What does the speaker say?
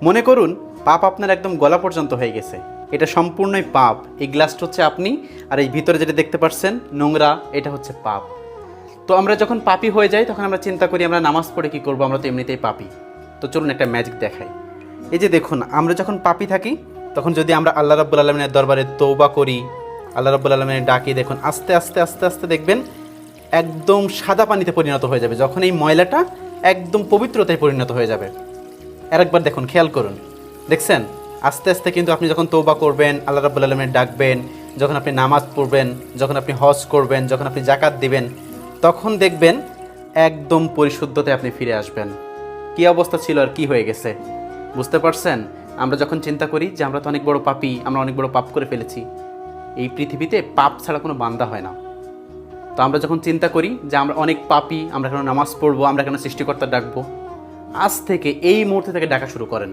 মনে করুন পাপ আপনার একদম গলা পর্যন্ত হয়ে গেছে, এটা সম্পূর্ণই পাপ। এই গ্লাসটা হচ্ছে আপনি, আর এই ভিতরে যেটা দেখতে পাচ্ছেন নোংরা, এটা হচ্ছে পাপ। তো আমরা যখন পাপী হয়ে যাই তখন আমরা চিন্তা করি আমরা নামাজ পড়ে কী করবো, আমরা তো এমনিতেই পাপী। তো চলুন একটা ম্যাজিক দেখাই। এই যে দেখুন, আমরা যখন পাপী থাকি তখন যদি আমরা আল্লাহ রাব্বুল আলামিনের দরবারে তওবা করি, আল্লাহ রাব্বুল আলামিনের ডাকি, দেখুন আস্তে আস্তে আস্তে আস্তে দেখবেন একদম সাদা পানিতে পরিণত হয়ে যাবে। যখন এই ময়লাটা একদম পবিত্রতায় পরিণত হয়ে যাবে। আরেকবার দেখুন, খেয়াল করুন, দেখছেন আস্তে আস্তে কিন্তু আপনি যখন তওবা করবেন, আল্লাহ রাব্বুল আলামিনের ডাকবেন, যখন আপনি নামাজ পড়বেন, যখন আপনি হজ করবেন, যখন আপনি যাকাত দিবেন, তখন দেখবেন একদম পরিশুদ্ধতায় আপনি ফিরে আসবেন। কী অবস্থা ছিল আর কি হয়ে গেছে, বুঝতে পারছেন? আমরা যখন চিন্তা করি যে আমরা তো অনেক বড় পাপী, আমরা অনেক বড় পাপ করে ফেলেছি, এই পৃথিবীতে পাপ ছাড়া কোনো বান্দা হয় না। তো আমরা যখন চিন্তা করি যে আমরা অনেক পাপী, আমরা কেন নামাজ পড়বো, আমরা কেন সৃষ্টিকর্তা ডাকবো, আজ থেকে এই মুহূর্তে থেকে ডাকা শুরু করেন।